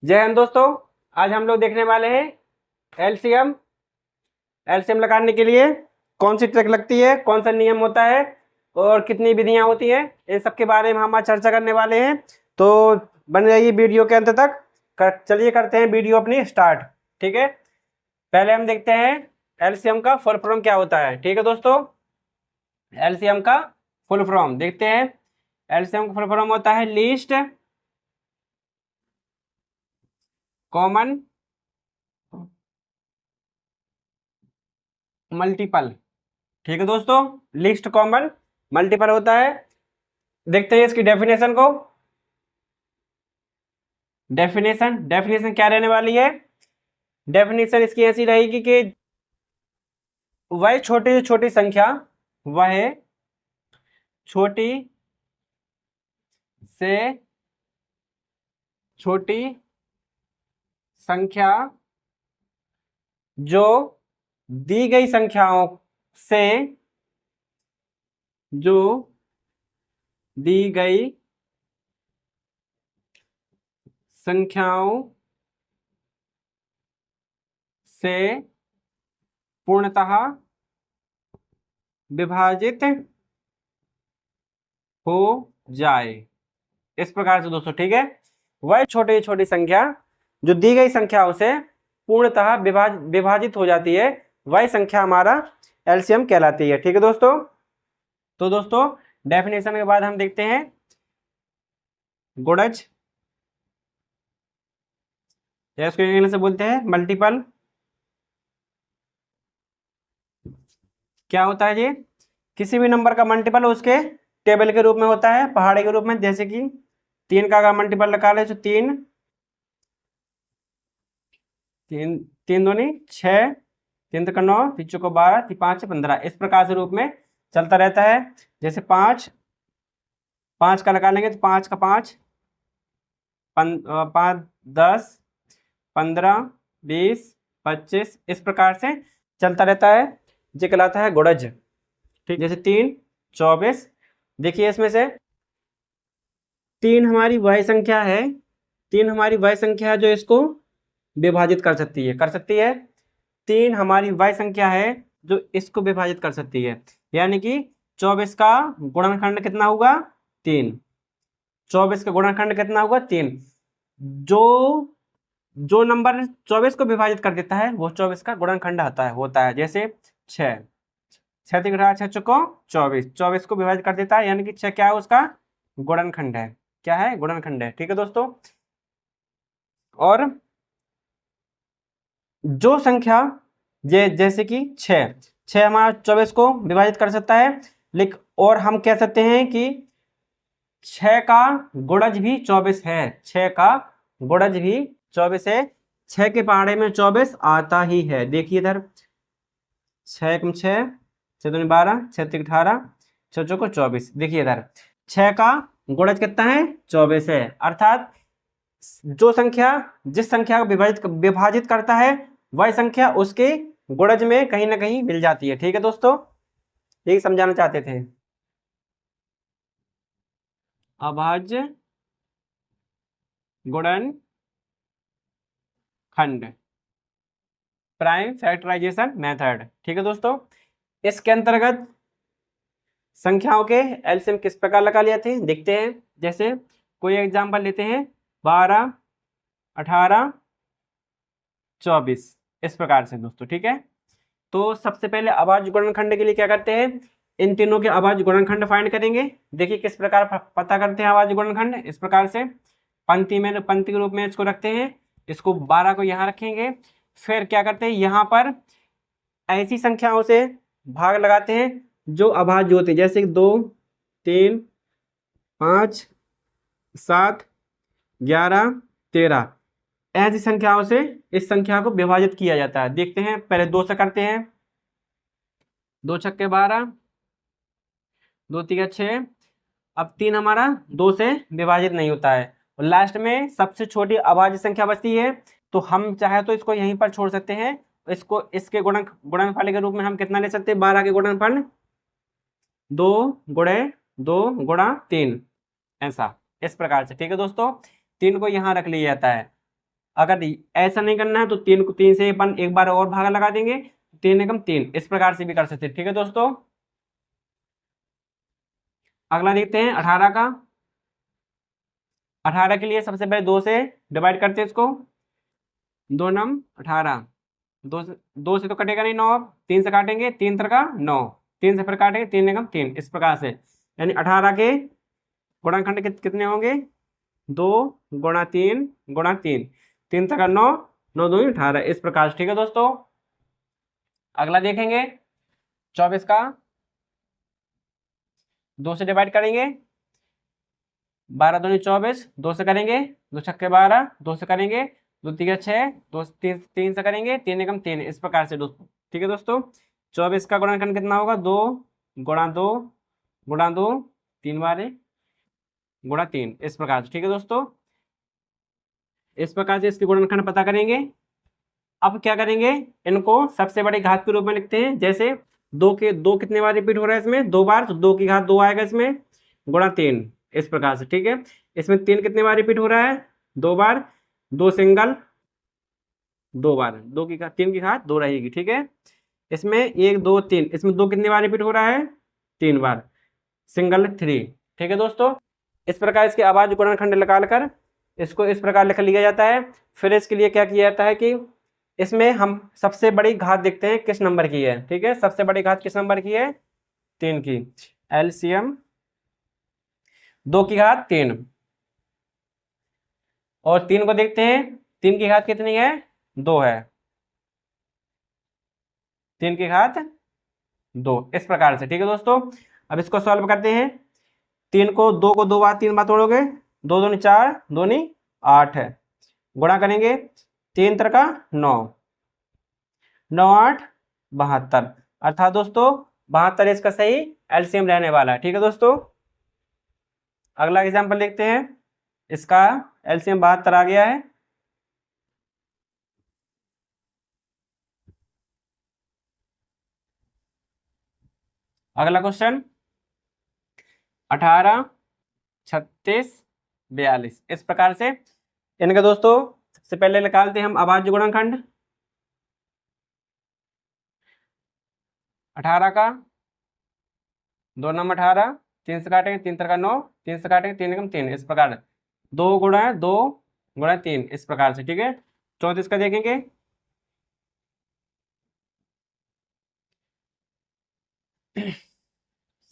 जय हिंद दोस्तों। आज हम लोग देखने वाले हैं एलसीएम। एलसीएम लगाने के लिए कौन सी ट्रिक लगती है, कौन सा नियम होता है और कितनी विधियां होती हैं, इन सब के बारे में हम आज चर्चा करने वाले हैं। तो बन जाइए वीडियो के अंत तक। चलिए करते हैं वीडियो अपनी स्टार्ट। ठीक है, पहले हम देखते हैं एलसीएम का फुल फॉर्म क्या होता है। ठीक है दोस्तों, एलसीएम का फुल फॉर्म देखते हैं। एलसीएम का फुल फॉर्म होता है लीस्ट कॉमन मल्टीपल। ठीक है दोस्तों, लिस्ट कॉमन मल्टीपल होता है। देखते हैं इसकी डेफिनेशन को। डेफिनेशन क्या रहने वाली है? डेफिनेशन इसकी ऐसी रहेगी कि वह छोटी से छोटी संख्या, वह छोटी से छोटी संख्या जो दी गई संख्याओं से, जो दी गई संख्याओं से पूर्णतः विभाजित हो जाए। इस प्रकार से दोस्तों, ठीक है, वह छोटी छोटी संख्या जो दी गई संख्याओं से पूर्णतः विभाजित हो जाती है, वह संख्या हमारा एलसीएम कहलाती है। ठीक है दोस्तों, तो दोस्तों डेफिनेशन के बाद हम देखते हैं गुणज, या इसको इंग्लिश से बोलते हैं मल्टीपल। क्या होता है ये? किसी भी नंबर का मल्टीपल उसके टेबल के रूप में होता है, पहाड़े के रूप में। जैसे कि 3 का अगर मल्टीपल निकाले तो 3 3 3 दूनी 6, 3 का 9, 3 चौको 12, 3 5 15, इस प्रकार से रूप में चलता रहता है। जैसे 5 का लगा लेंगे तो 5 का 5 5 10 15 20 25, इस प्रकार से चलता रहता है। ये कहलाता है गुणज। ठीक, जैसे 3 24। देखिए इसमें से 3 हमारी वह संख्या है, 3 हमारी वह संख्या है जो इसको विभाजित कर सकती है। 3 हमारी वह संख्या है जो इसको विभाजित कर सकती है। यानी कि 24 का गुणनखंड कितना होगा? 3। 24 का गुणनखंड कितना होगा? 3। जो नंबर 24 को विभाजित कर देता है वो 24 का गुणनखंड होता है। जैसे 6 6 3 6 चौको 24, 24 को विभाजित कर देता है, यानी कि 6 क्या है? उसका गुणनखंड है। क्या है? गुणनखंड है। ठीक है दोस्तों, और जो संख्या जैसे कि 6 हमारा 24 को विभाजित कर सकता है, लेकिन और हम कह सकते हैं कि 6 का गुणज भी 24 है। 6 का गुणज भी 24 है। 6 के पहाड़े में 24 आता ही है। देखिए इधर 6 कम 6 6 दूनी 12 6 3 18 6 चौको 24। देखिए इधर 6 का गुणज कितना है? 24 है। अर्थात जो संख्या जिस संख्या को विभाजित करता है वह संख्या उसके गुणज में कहीं ना कहीं मिल जाती है। ठीक है दोस्तों, यही समझाना चाहते थे। अभाज्य गुणनखंड, प्राइम फैक्टराइजेशन मेथड। ठीक है दोस्तों, इसके अंतर्गत संख्याओं के एलसीएम किस प्रकार लगा लिए थे देखते हैं। जैसे कोई एग्जांपल लेते हैं, 12 18 24, इस प्रकार से दोस्तों। ठीक है, तो सबसे पहले अभाज्य गुणनखंड के लिए क्या करते हैं? इन तीनों के अभाज्य गुणनखंड फाइंड करेंगे। देखिए किस प्रकार पता करते हैं अभाज्य गुणनखंड। इस प्रकार से पंक्ति के रूप में इसको रखते हैं, इसको 12 को यहाँ रखेंगे। फिर क्या करते हैं? यहाँ पर ऐसी संख्याओं से भाग लगाते हैं जो अभाज्य होते हैं, जैसे 2 3 5 7 11 13, ऐसी संख्याओं से इस संख्या को विभाजित किया जाता है। देखते हैं, पहले 2 से करते हैं। 2 छक्के 12, 2 तिया 6। अब 3 हमारा 2 से विभाजित नहीं होता है, और लास्ट में सबसे छोटी अभाज्य संख्या बचती है। तो हम चाहे तो इसको यहीं पर छोड़ सकते हैं। इसको इसके गुणनफल के रूप में हम कितना ले सकते हैं? 12 के गुणनफल 2 गुणे 2 गुणा 3, ऐसा, इस प्रकार से। ठीक है दोस्तों, 3 को यहाँ रख लिया जाता है। अगर ऐसा नहीं करना है तो 3 से अपन एक बार और भागा लगा देंगे, 3 एकम 3, इस प्रकार से भी कर सकते हैं। ठीक है दोस्तों, अगला देखते हैं 18 का। 18 के लिए सबसे पहले 2 से डिवाइड करते हैं इसको। 2 नम 18, 2 से तो कटेगा नहीं 9, अब 3 से काटेंगे, 3 का 9, 3 से फिर काटेंगे, 3 एकम 3, इस प्रकार से। यानी 18 के गुणनखंड कितने होंगे? 2 गुणा 3 गुणा 3, 3 का 9, 9 2 18, इस प्रकार से। ठीक है दोस्तों, अगला देखेंगे 24 का। 2 से डिवाइड करेंगे, 12 दूनी 24, 2 से करेंगे, 2 छक्के 12, 2 से करेंगे, 2 तिया 6, 2 3 से करेंगे, 3 एकम 3, इस प्रकार से दोस्तों। ठीक है दोस्तों, 24 का गुणनखंड कितना होगा? 2 गुणा 2 गुणा 2, 3 बार गुणा 3, इस प्रकार से। ठीक है दोस्तों, इस प्रकार से इसके गुणनखंड पता करेंगे। अब क्या करेंगे, इनको सबसे बड़ी घात के रूप में लिखते हैं। जैसे 2 के 2 कितने बार रिपीट हो रहा है इसमें? 2 बार, तो 2 की घात 2 आएगा इसमें, गुणा 3, इस प्रकार से। ठीक है, इसमें 3 कितने बार रिपीट हो रहा है? 2 बार, 2 सिंगल 2 बार, 2 की घात 3 की घात 2 रहेगी। ठीक है, इसमें 1 2 3, इसमें 2 कितने बार रिपीट हो रहा है? 3 बार, सिंगल 3। ठीक है दोस्तों, इस प्रकार इसके आवाज गुणनखंड निकाल कर इसको इस प्रकार लिख लिया जाता है। फिर इसके लिए क्या किया जाता है कि इसमें हम सबसे बड़ी घात देखते हैं किस नंबर की है। ठीक है, सबसे बड़ी घात किस नंबर की है? 3 की। एलसीएम 2 की घात 3, और 3 को देखते हैं, 3 की घात कितनी है? 2 है, 3 की घात 2, इस प्रकार से। ठीक है दोस्तों, अब इसको सॉल्व करते हैं। 2 को 2 बार 3 बार तोड़ोगे, 2 दूनी 4, 2 नी 8 है, गुणा करेंगे, 3 का 9, 9 8 72, अर्थात दोस्तों 72 इसका सही एलसीएम रहने वाला है। ठीक है दोस्तों, अगला एग्जांपल देखते हैं। इसका एलसीएम 72 आ गया है। अगला क्वेश्चन 18 36 42, इस प्रकार से इनका दोस्तों सबसे पहले निकालते हैं हम अभाज्य गुणनखंड। 18 का 2 नंबर 18, 3 से काटेंगे, 3 का 9, 3 से काटेंगे, 3 एकम 3, इस प्रकार 2 गुणा 2 गुणा 3, इस प्रकार से। ठीक है, 34 का देखेंगे।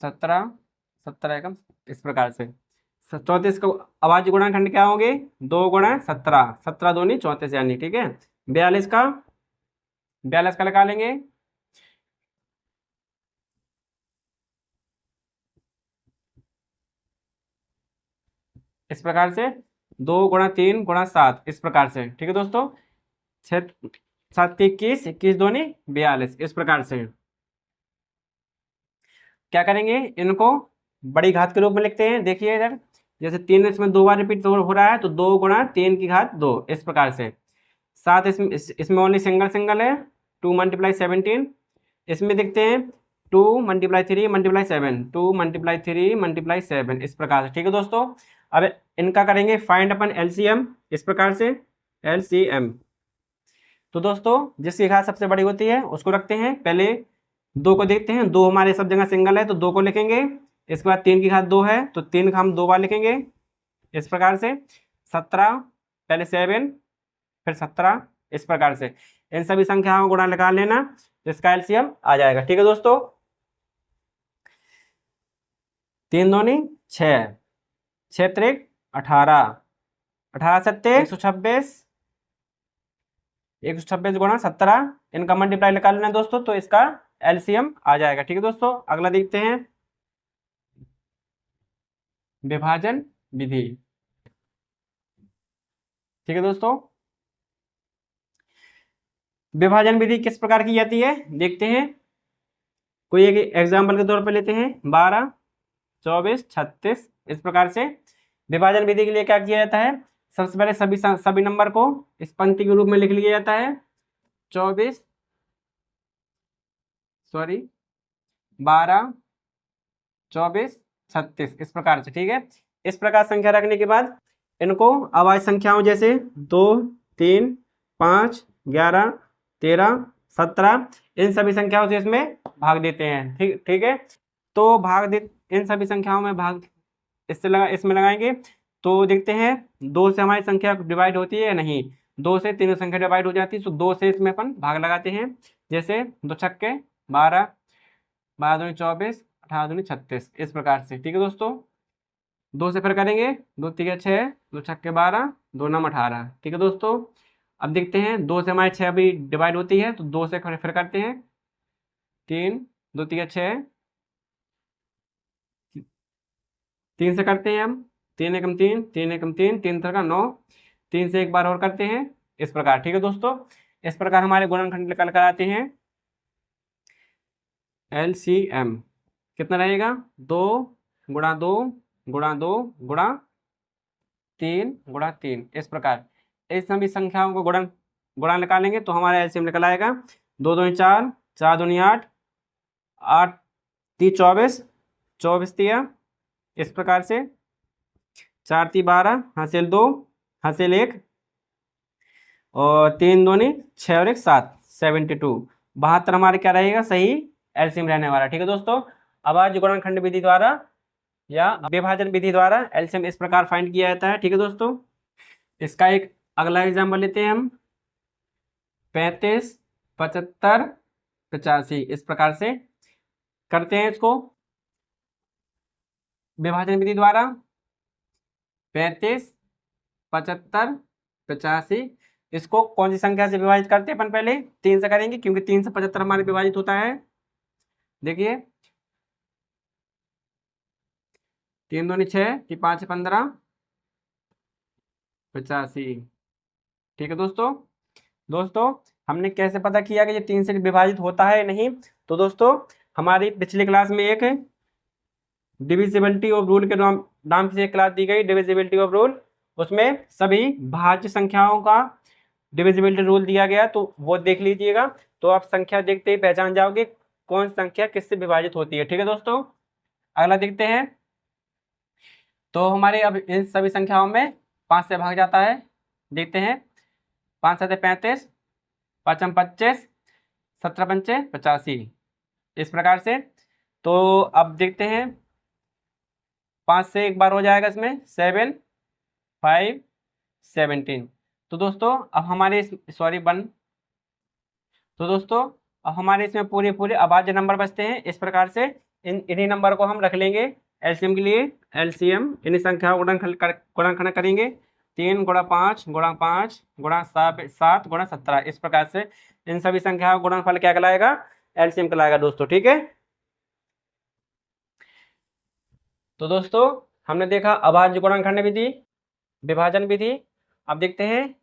17 17 एकम, इस प्रकार से। 34 का अभाज्य गुणनखंड क्या होंगे? 2 गुणा 17, 17 दूनी 34 यानी। ठीक है, 42 का, 42 का लगा लेंगे। इस प्रकार से 2 गुणा 3 गुणा 7, इस प्रकार से। ठीक है दोस्तों, 6 7 21, 21 दूनी 42, इस प्रकार से। क्या करेंगे, इनको बड़ी घात के रूप में लिखते हैं। देखिए इधर, जैसे 3 इसमें 2 बार रिपीट हो रहा है, तो 2 गुणा 3 की घात 2, इस प्रकार से। 7 इसमें ओनली सिंगल सिंगल है, 2 मल्टीप्लाई 17। इसमें देखते हैं 2 मल्टीप्लाई 3 मल्टीप्लाई 7, 2 मल्टीप्लाई 3 मल्टीप्लाई 7, इस प्रकार से। ठीक है दोस्तों, अब इनका करेंगे फाइंड अपन एलसीएम, इस प्रकार से एलसीएम। तो दोस्तों जिसकी घात सबसे बड़ी होती है उसको रखते हैं। पहले 2 को देखते हैं, 2 हमारे सब जगह सिंगल है तो 2 को लिखेंगे। इसके बाद 3 की घात 2 है तो 3 का हम 2 बार लिखेंगे, इस प्रकार से। 17, पहले 7 फिर 17, इस प्रकार से। इन सभी संख्याओं को गुणा लगा लेना तो इसका एलसीएम आ जाएगा। ठीक है दोस्तों, 3 दूनी 6, 6 त्रिक 18, 18 सत्ते 126, 126 गुणा 17, इनका मल्टीप्लाई निकाल लेना दोस्तों, तो इसका एलसीएम आ जाएगा। ठीक है दोस्तों, अगला देखते हैं विभाजन विधि। ठीक है दोस्तों, विभाजन विधि किस प्रकार की जाती है देखते हैं। कोई एक एग्जाम्पल के तौर पर लेते हैं, 12 24 36, इस प्रकार से। विभाजन विधि के लिए क्या किया जाता है, सबसे पहले सभी नंबर को इस पंक्ति के रूप में लिख लिया जाता है। 24 12 24 36, इस प्रकार से। ठीक है, इस प्रकार संख्या रखने के बाद इनको अभाज्य संख्याओं जैसे 2 3, 5, 11, 13, 17 इन सभी संख्याओं से इसमें भाग देते हैं। ठीक ठीक है। तो इन सभी संख्याओं में भाग इसमें लगाएंगे तो देखते हैं 2 से हमारी संख्या डिवाइड होती है या नहीं। 2 से तीनों संख्या डिवाइड हो जाती है, तो 2 से इसमें अपन भाग लगाते हैं। जैसे 2 छक्के 12, 12 दूनी 24, 18 दूनी 36 इस प्रकार से। ठीक है दोस्तों। 2 से फिर करेंगे 2 3 6, 2 छक्के 12, 2 9 18। ठीक है दोस्तों। अब देखते हैं 2 से हमारी 6 अभी डिवाइड होती है, तो 2 से फिर करते हैं 3, 2 3 6, 3 से करते हैं हम 3 एकम 3, 3 एकम 3, 3 का 9, 3 से एक बार और करते हैं इस प्रकार। ठीक है दोस्तों। इस प्रकार हमारे गुणनखंड निकल कर आते हैं। LCM कितना रहेगा? 2 गुणा 2 गुणा 2 गुणा 3 गुणा 3 इस प्रकार। इस सभी संख्याओं को गुणा निकालेंगे तो हमारा एलसीएम निकल आएगा। 2 दूनी 4, 4 दूनी 8, 8 ती 24, 24 तिया इस प्रकार से। 4 ती 12, हासिल 2, हासिल 1 और 3 दूनी 6 और 1 7, 72। 72 हमारे क्या रहेगा? सही एलसीएम रहने वाला। ठीक है दोस्तों। अब आज गुणनखंड विधि द्वारा या विभाजन विधि द्वारा एलसीएम इस प्रकार फाइंड किया जाता है। ठीक है दोस्तों। इसका एक अगला एग्जाम्पल लेते हैं हम। 35, 75, 85 इस प्रकार से करते हैं इसको विभाजन विधि द्वारा। 35, 75, 85 इसको कौन सी संख्या से विभाजित करते हैं? अपन पहले 3 से करेंगे, क्योंकि 3 से 75 हमारे विभाजित होता है। देखिए 3 दूनी 6, 5 15, 85। ठीक है दोस्तों हमने कैसे पता किया कि ये 3 से विभाजित होता है नहीं? तो दोस्तों हमारी पिछली क्लास में एक डिविजिबिलिटी ऑफ रूल के नाम से एक क्लास दी गई, डिविजिबिलिटी ऑफ रूल। उसमें सभी भाज्य संख्याओं का डिविजिबिलिटी रूल दिया गया, तो वो देख लीजिएगा। तो आप संख्या देखते ही पहचान जाओगे कौन संख्या किससे विभाजित होती है। ठीक है दोस्तों। अगला देखते हैं। तो हमारे अब इन सभी संख्याओं में 5 से भाग जाता है। देखते हैं 5 7 35, 5 25, 17 पंचे 85 इस प्रकार से। तो अब देखते हैं 5 से एक बार हो जाएगा इसमें 7 5 17। तो दोस्तों अब हमारे सॉरी 1। तो दोस्तों अब हमारे इसमें पूरे अभाज्य नंबर बचते हैं। इस प्रकार से इन्हीं नंबर को हम रख लेंगे एलसीएम के लिए। एलसीएम इन्हीं संख्याओं गुणनखंड करेंगे। 3 गुणा 5 गुणा 5 गुणा 7 गुणा 17 इस प्रकार से इन सभी संख्याओं का गुणनफल क्या कहलाएगा? एलसीएम कहलाएगा दोस्तों। ठीक है। तो दोस्तों हमने देखा अभाज्य गुणनखंड विधि, विभाजन विधि। अब देखते हैं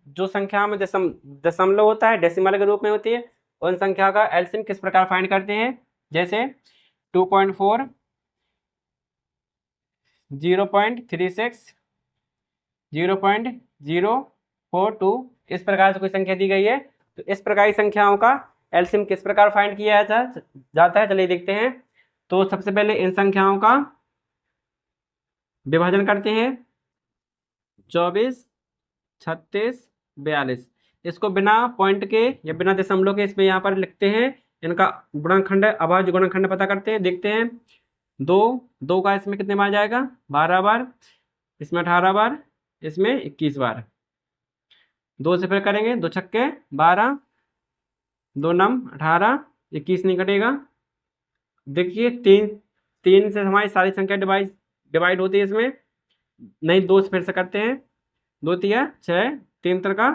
जो संख्या में दशमलव होता है, डेसिमल के रूप में होती है, उन संख्या का एलसीएम किस प्रकार फाइंड करते हैं? जैसे 2.4, 0.36, 0.042 इस प्रकार से कोई संख्या दी गई है। तो इस प्रकार की संख्याओं का एलसीएम किस प्रकार फाइंड किया जाता है? चलिए देखते हैं। तो सबसे पहले इन संख्याओं का विभाजन करते हैं। 24, 36, 42 इसको बिना पॉइंट के या बिना दशमलव के इसमें यहाँ पर लिखते हैं। इनका गुणनखंड अभाज्य गुणनखंड पता करते हैं। देखते हैं 2 का इसमें कितने बार जाएगा? 12 बार, इसमें 18 बार, इसमें 21 बार। 2 से फिर करेंगे 2 छक्के 12, 2 नम 18, 21 नहीं कटेगा। देखिए 3 से हमारी सारी संख्या डिवाइड होती है इसमें नहीं। 2 से फिर से करते हैं। 2 तिया 6, 3 का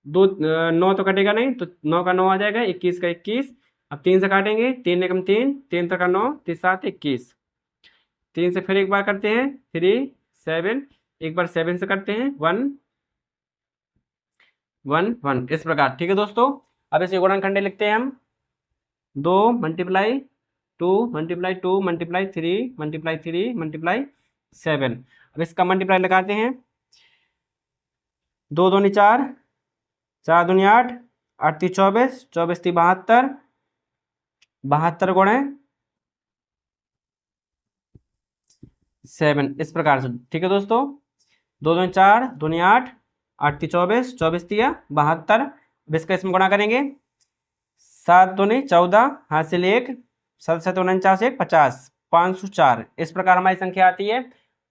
2 9 तो कटेगा नहीं, तो 9 का 9 आ जाएगा, 21 का 21। अब 3 से काटेंगे 3 एकम 3, 3 का 9, 3 7 21। 3 से फिर एक बार करते हैं 3 7, एक बार 7 से करते हैं 1 1 1 इस प्रकार। ठीक है दोस्तों। अब इसे गुणनखंड लिखते हैं हम। 2 multiply 2 multiply 2 multiply 3 multiply 3 multiply 7। अब इसका मल्टीप्लाई लगाते हैं। 2 दूनी 4, 4 दूनी 8, 8 ती 24, 24 ती 72, 72 गुणे 7 इस प्रकार से। ठीक है दोस्तों। 2 दूनी 4, दूनी 8, 8 × 24, 24 × 72, अब इसका इसमें गुणा करेंगे, 7 दूनी 14, हासिल 1, 7 7 49, 1 50, 504, इस प्रकार हमारी संख्या आती है।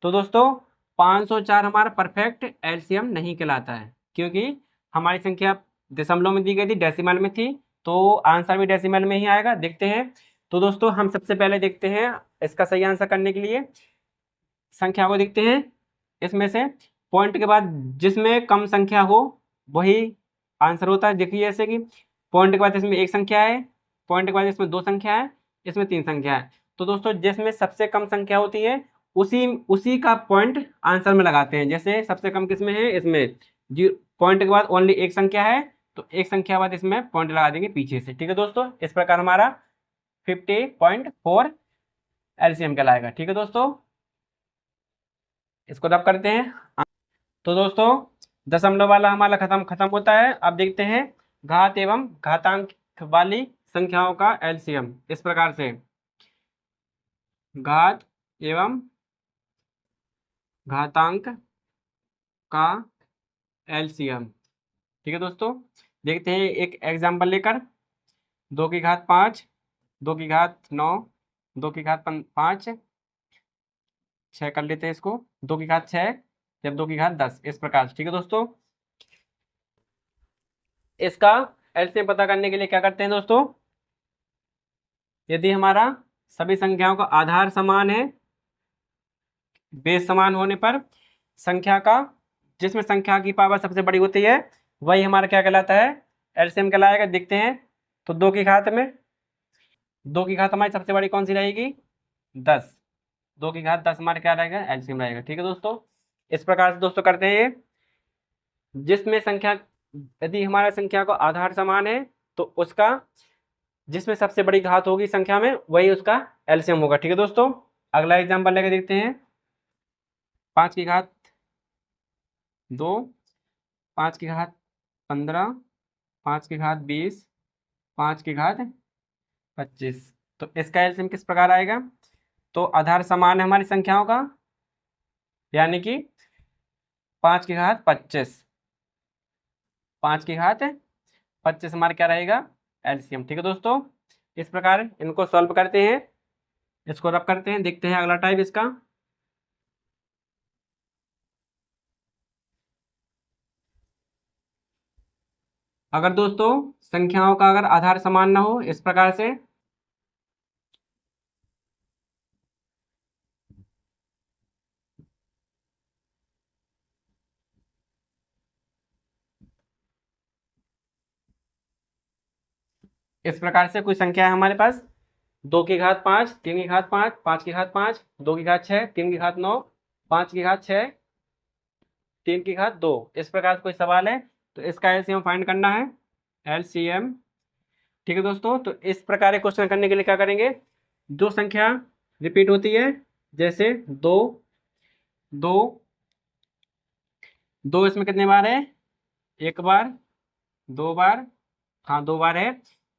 तो दोस्तों 504 हमारा परफेक्ट एलसीएम नहीं कहलाता है, क्योंकि हमारी संख्या दशमलव में दी गई थी, डेसिमल में थी, तो आंसर भी डेसिमल में ही आएगा। देखते हैं। तो दोस्तों हम सबसे पहले देखते हैं इसका सही आंसर करने के लिए संख्या को देखते हैं। इसमें से पॉइंट के बाद जिसमें कम संख्या हो वही आंसर होता है। देखिए जैसे कि पॉइंट के बाद इसमें एक संख्या है, पॉइंट के बाद इसमें 2 संख्या है, इसमें 3 संख्या है। तो दोस्तों जिसमें सबसे कम संख्या होती है उसी का पॉइंट आंसर में लगाते हैं। जैसे सबसे कम किसमें है, इसमें पॉइंट के बाद ओनली एक संख्या है, तो एक संख्या बाद इसमें पॉइंट लगा देंगे पीछे से। ठीक है दोस्तों, इस प्रकार हमारा 50.4 एलसीएम कहलाएगा। ठीक है दोस्तों, इसको रब करते हैं। तो दोस्तों दशमलव वाला हमारा खत्म होता है। अब देखते हैं घात एवं घातांक वाली संख्याओं का एलसीएम। इस प्रकार से घात एवं घातांक का एलसीएम। ठीक है दोस्तों, देखते हैं एक एग्जांपल लेकर। 2 की घात 5, 2 की घात 9, 2 की घात 5, 6 कर लेते हैं इसको, 2 की घात 6, जब 2 की घात 10, इस प्रकार। ठीक है दोस्तों, इसका एलसीएम पता करने के लिए क्या करते हैं दोस्तों, यदि हमारा सभी संख्याओं का आधार समान है, बेस समान होने पर संख्या का जिसमें संख्या की पावर सबसे बड़ी होती है वही हमारा क्या कहलाता है, एलसीएम कहलाएगा। देखते हैं। तो 2 की घात में 2 की घात हमारी सबसे बड़ी कौन सी रहेगी, 10। 2 की घात 10 हमारा क्या रहेगा, एलसीएम रहेगा। ठीक है दोस्तों, इस प्रकार से दोस्तों करते हैं। जिसमें संख्या यदि हमारा संख्या का आधार समान है तो उसका जिसमें सबसे बड़ी घात होगी संख्या में वही उसका एलसीएम होगा। ठीक है दोस्तों, अगला एग्जांपल लेकर देखते हैं। 5 की घात 2, 5 की घात 15, 5 की घात 20, 5 की घात 25। तो इसका एलसीएम किस प्रकार आएगा, तो आधार समान है हमारी संख्याओं का, यानी कि 5 की घात 25, 5 की घात 25 हमारा क्या रहेगा, एलसीएम। ठीक है दोस्तों, इस प्रकार इनको सॉल्व करते हैं, इसको रब करते हैं। देखते हैं अगला टाइप इसका। अगर दोस्तों संख्याओं का अगर आधार समान ना हो, इस प्रकार से कोई संख्या है हमारे पास, 2 की घात 5, 3 की घात 5, 5 की घात 5, 2 की घात 6, 3 की घात 9, 5 की घात 6, 3 की घात 2, इस प्रकार से कोई सवाल है तो इसका एलसीएम फाइंड करना है, एलसीएम। ठीक है दोस्तों, तो इस प्रकार के क्वेश्चन करने के लिए क्या करेंगे, जो संख्या रिपीट होती है, जैसे 2, 2, 2 इसमें कितने बार है, एक बार, 2 बार, हाँ 2 बार है,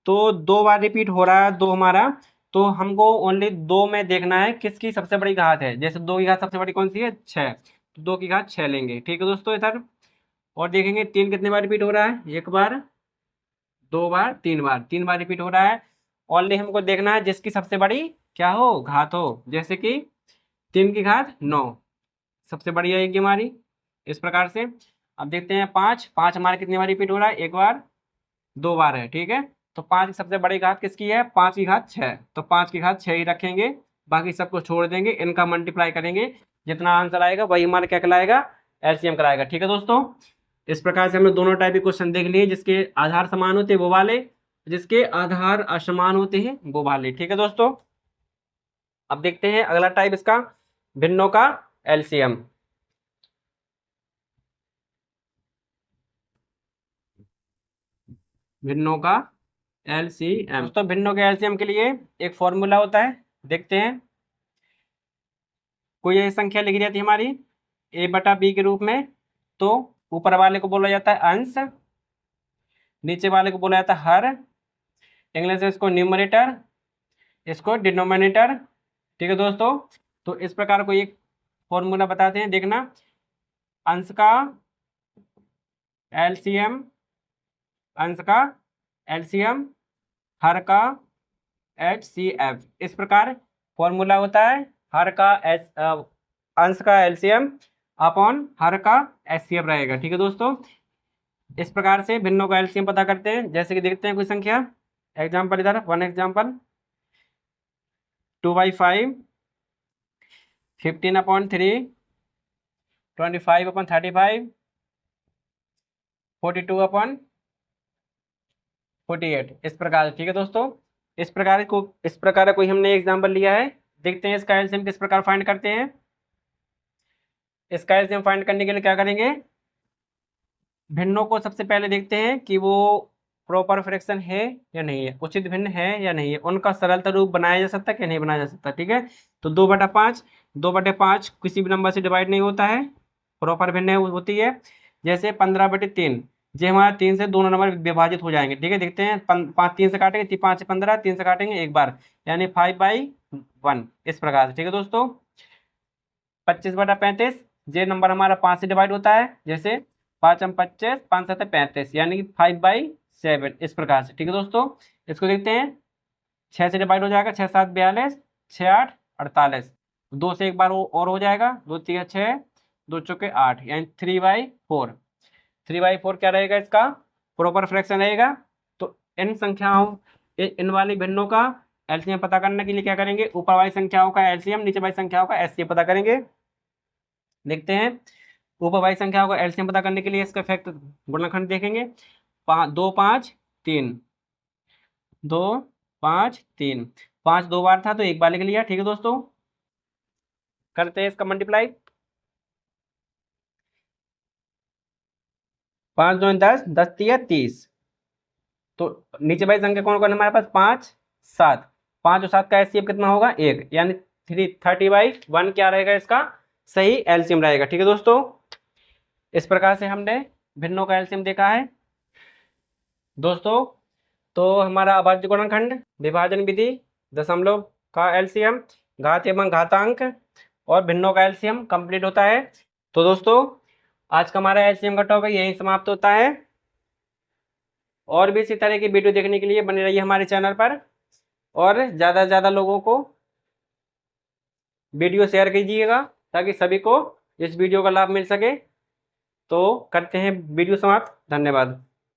तो 2 बार रिपीट हो रहा है 2 हमारा, तो हमको ओनली 2 में देखना है किसकी सबसे बड़ी घात है। जैसे 2 की घात सबसे बड़ी कौन सी है, 6, तो 2 की घात 6 लेंगे। ठीक है दोस्तों इधर, और देखेंगे 3 कितने बार रिपीट हो रहा है, एक बार, 2 बार, 3 बार, 3 बार रिपीट हो रहा है। ओनली हमको देखना है जिसकी सबसे बड़ी क्या हो, घात हो। जैसे कि 3 की घात 9 सबसे बड़ी आएगी हमारी, इस प्रकार से। अब देखते हैं 5, 5 हमारे कितनी बार रिपीट हो रहा है, एक बार, 2 बार है। ठीक है, तो 5 की सबसे बड़ी घात किसकी है, 5 की घात 6, तो 5 की घात 6 ही रखेंगे, बाकी सबको छोड़ देंगे, इनका मल्टीप्लाई करेंगे, जितना आंसर आएगा वही हमारा क्या कहलाएगा, एलसीएम कराएगा। ठीक है दोस्तों, इस प्रकार से हमने दोनों टाइप के क्वेश्चन देख लिए, जिसके आधार समान होते हैं वो वाले, जिसके आधार असमान होते हैं वो वाले। ठीक है दोस्तों, अब देखते हैं अगला टाइप इसका, भिन्नों का एलसीएम। भिन्नों का एलसीएम। दोस्तों भिन्नों के एलसीएम के लिए एक फॉर्मूला होता है, देखते हैं। कोई ये संख्या लिखी जाती है हमारी a/b के रूप में, तो ऊपर वाले को बोला जाता है अंश, नीचे वाले को बोला जाता है हर, इंग्लिश में इसको न्यूमरेटर, इसको डिनोमिनेटर। ठीक है दोस्तों, तो इस प्रकार को एक फॉर्मूला बताते हैं, देखना। अंश का एलसीएम, अंश का एलसीएम, हर का HCF। इस प्रकार फॉर्मूला होता है हर का अंश का एलसीएम अपॉन हर का HCF रहेगा। ठीक है दोस्तों, इस प्रकार से भिन्नों का एलसीएम पता करते हैं। जैसे कि देखते हैं कोई संख्या, एग्जाम्पल इधर, वन एग्जाम्पल, 2/5, 15/3, 25/35, 42/48। इस प्रकार। ठीक है दोस्तों, इस प्रकार का कोई हमने एग्जाम्पल लिया है। देखते हैं इसका एलसीएम किस प्रकार फाइंड करते हैं। इसका एलसीएम फाइंड करने के लिए क्या करेंगे, भिन्नों को सबसे पहले देखते हैं कि वो प्रॉपर फ्रैक्शन है या नहीं है, उचित भिन्न है या नहीं है, उनका सरलता रूप बनाया जा सकता है कि नहीं बनाया जा सकता। ठीक है, तो 2/5, 2/5 किसी भी नंबर से डिवाइड नहीं होता है, प्रॉपर भिन्न होती है। जैसे 15/3, ये हमारा 3 से दोनों नंबर विभाजित हो जाएंगे। ठीक है, देखते हैं, 5 3 से काटेंगे, 5 15, 3 से काटेंगे एक बार, यानी 5/1। इस प्रकार से। ठीक है दोस्तों, 25/35, ये नंबर हमारा 5 से डिवाइड होता है। जैसे 5 हम 25, 5 7 35, यानी 5/7। इस प्रकार से। ठीक है दोस्तों, इसको देखते हैं, 6 से डिवाइड हो जाएगा, 6 7 42, 6 8 48, 2 से एक बार और हो जाएगा, 2 3 6, 2 चौके 8, यानी 3/4। 3/4 क्या रहेगा, इसका प्रॉपर फ्रैक्शन रहेगा। तो इन संख्याओं, इन वाली भिन्नों का एलसीएम पता करने के लिए क्या करेंगे, ऊपर वाली संख्याओं का एलसीएम, नीचे वाली संख्याओं का एचसीएफ पता करेंगे। देखते हैं, ऊपर वाली संख्याओं का एलसीएम पता करने के लिए इसका फैक्ट गुणनखंड देखेंगे। 2 5 3, 2 5 3, 5 2 बार था तो एक बार लिख लिया। ठीक है दोस्तों, करते हैं इसका मल्टीप्लाई। 5 2 10, 10 3 30। तो नीचे वाली संख्या कौन कौन है हमारे पास, 5 7, 5 और 7 का एचसीएफ कितना होगा, 1, यानी 30/1 क्या रहेगा इसका सही एलसीएम रहेगा। ठीक है दोस्तों, इस प्रकार से हमने भिन्नों का एलसीएम देखा है दोस्तों। तो हमारा अभाज्य गुणनखंड, विभाजन विधि, दशमलव का एलसीएम, घात एवं घातांक और भिन्नों का एलसीएम कंप्लीट होता है। तो दोस्तों, आज का हमारा एलसीएम का टॉपिक यहीं समाप्त होता है। और भी इसी तरह की वीडियो देखने के लिए बने रहिए हमारे चैनल पर, और ज़्यादा से ज़्यादा लोगों को वीडियो शेयर कीजिएगा ताकि सभी को इस वीडियो का लाभ मिल सके। तो करते हैं वीडियो समाप्त। धन्यवाद।